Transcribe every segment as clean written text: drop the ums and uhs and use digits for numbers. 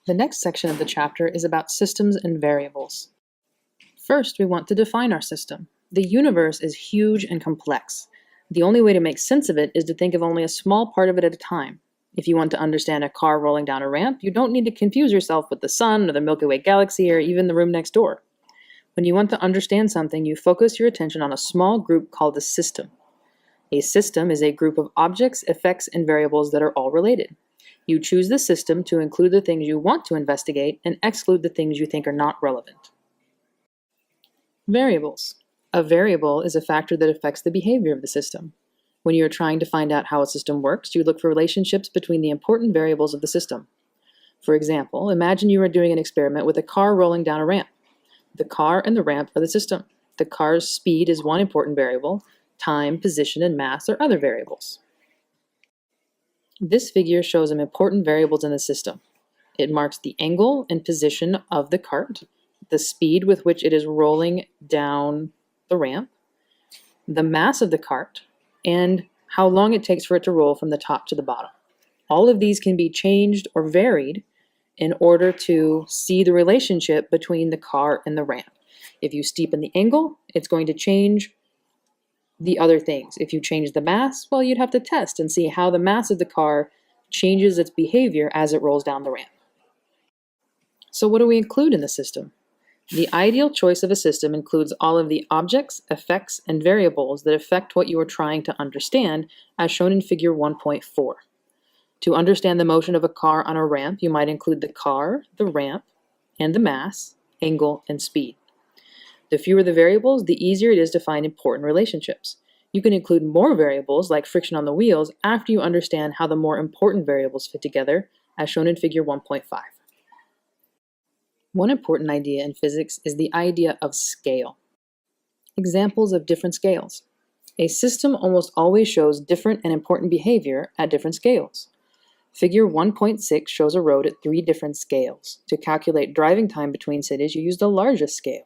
The next section of the chapter is about systems and variables. First, we want to define our system. The universe is huge and complex. The only way to make sense of it is to think of only a small part of it at a time. If you want to understand a car rolling down a ramp, you don't need to confuse yourself with the sun or the Milky Way galaxy or even the room next door. When you want to understand something, you focus your attention on a small group called a system. A system is a group of objects, effects, and variables that are all related. You choose the system to include the things you want to investigate and exclude the things you think are not relevant. Variables. A variable is a factor that affects the behavior of the system. When you are trying to find out how a system works, you look for relationships between the important variables of the system. For example, imagine you are doing an experiment with a car rolling down a ramp. The car and the ramp are the system. The car's speed is one important variable. Time, position, and mass are other variables. This figure shows some important variables in the system. It marks the angle and position of the cart, the speed with which it is rolling down the ramp, the mass of the cart, and how long it takes for it to roll from the top to the bottom. All of these can be changed or varied in order to see the relationship between the car and the ramp. If you steepen the angle, it's going to change the other things. If you change the mass, well, you'd have to test and see how the mass of the car changes its behavior as it rolls down the ramp. So what do we include in the system? The ideal choice of a system includes all of the objects, effects, and variables that affect what you are trying to understand, as shown in figure 1.4. To understand the motion of a car on a ramp, you might include the car, the ramp, and the mass, angle, and speed. The fewer the variables, the easier it is to find important relationships. You can include more variables, like friction on the wheels, after you understand how the more important variables fit together, as shown in figure 1.5. One important idea in physics is the idea of scale. Examples of different scales. A system almost always shows different and important behavior at different scales. Figure 1.6 shows a road at 3 different scales. To calculate driving time between cities, you use the largest scale.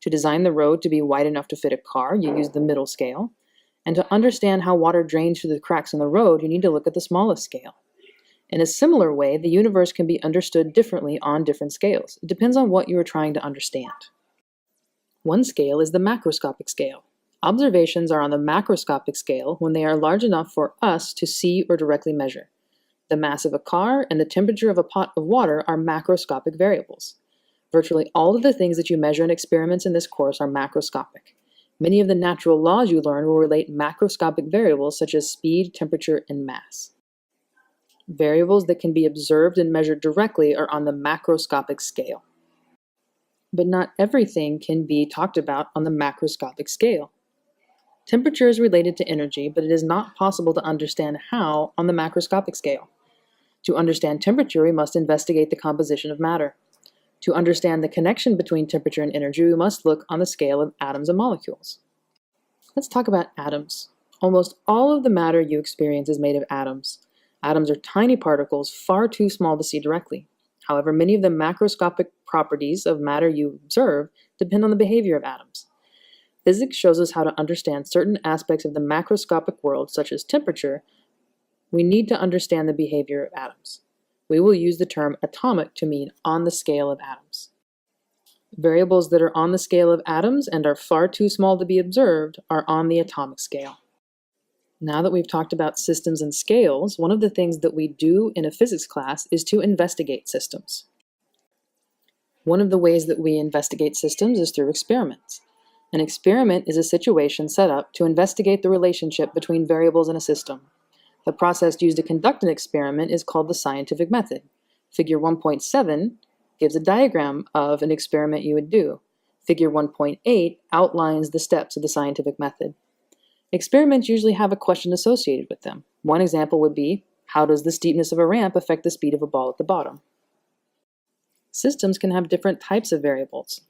To design the road to be wide enough to fit a car, you use the middle scale. And to understand how water drains through the cracks in the road, you need to look at the smallest scale. In a similar way, the universe can be understood differently on different scales. It depends on what you are trying to understand. One scale is the macroscopic scale. Observations are on the macroscopic scale when they are large enough for us to see or directly measure. The mass of a car and the temperature of a pot of water are macroscopic variables. Virtually all of the things that you measure in experiments in this course are macroscopic. Many of the natural laws you learn will relate macroscopic variables such as speed, temperature, and mass. Variables that can be observed and measured directly are on the macroscopic scale. But not everything can be talked about on the macroscopic scale. Temperature is related to energy, but it is not possible to understand how on the macroscopic scale. To understand temperature, we must investigate the composition of matter. To understand the connection between temperature and energy, we must look on the scale of atoms and molecules. Let's talk about atoms. Almost all of the matter you experience is made of atoms. Atoms are tiny particles, far too small to see directly. However, many of the macroscopic properties of matter you observe depend on the behavior of atoms. Physics shows us how to understand certain aspects of the macroscopic world, such as temperature. We need to understand the behavior of atoms. We will use the term atomic to mean on the scale of atoms. Variables that are on the scale of atoms and are far too small to be observed are on the atomic scale. Now that we've talked about systems and scales, one of the things that we do in a physics class is to investigate systems. One of the ways that we investigate systems is through experiments. An experiment is a situation set up to investigate the relationship between variables in a system. The process used to conduct an experiment is called the scientific method. Figure 1.7 gives a diagram of an experiment you would do. Figure 1.8 outlines the steps of the scientific method. Experiments usually have a question associated with them. One example would be, how does the steepness of a ramp affect the speed of a ball at the bottom? Systems can have different types of variables.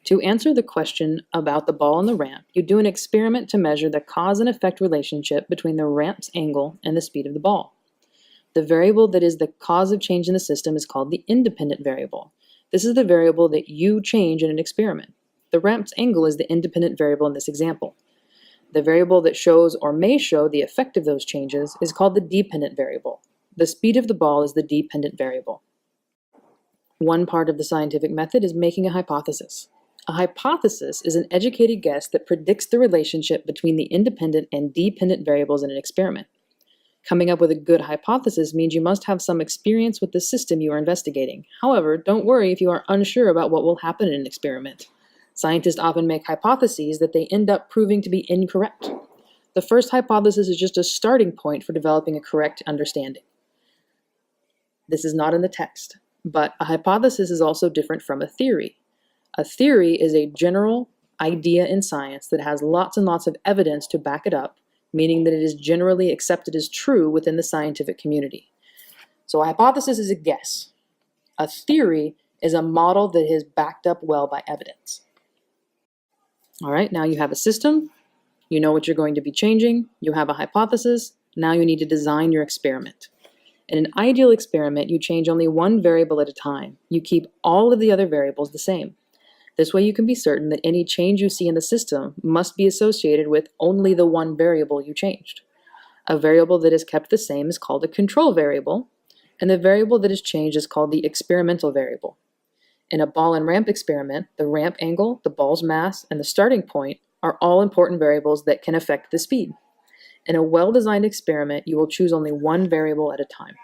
To answer the question about the ball and the ramp, you do an experiment to measure the cause and effect relationship between the ramp's angle and the speed of the ball. The variable that is the cause of change in the system is called the independent variable. This is the variable that you change in an experiment. The ramp's angle is the independent variable in this example. The variable that shows or may show the effect of those changes is called the dependent variable. The speed of the ball is the dependent variable. One part of the scientific method is making a hypothesis. A hypothesis is an educated guess that predicts the relationship between the independent and dependent variables in an experiment. Coming up with a good hypothesis means you must have some experience with the system you are investigating. However, don't worry if you are unsure about what will happen in an experiment. Scientists often make hypotheses that they end up proving to be incorrect. The first hypothesis is just a starting point for developing a correct understanding. This is not in the text, but a hypothesis is also different from a theory. A theory is a general idea in science that has lots and lots of evidence to back it up, meaning that it is generally accepted as true within the scientific community. So a hypothesis is a guess. A theory is a model that is backed up well by evidence. All right, now you have a system. You know what you're going to be changing. You have a hypothesis. Now you need to design your experiment. In an ideal experiment, you change only one variable at a time. You keep all of the other variables the same. This way you can be certain that any change you see in the system must be associated with only the one variable you changed. A variable that is kept the same is called a control variable, and the variable that is changed is called the experimental variable. In a ball and ramp experiment, the ramp angle, the ball's mass, and the starting point are all important variables that can affect the speed. In a well-designed experiment, you will choose only one variable at a time.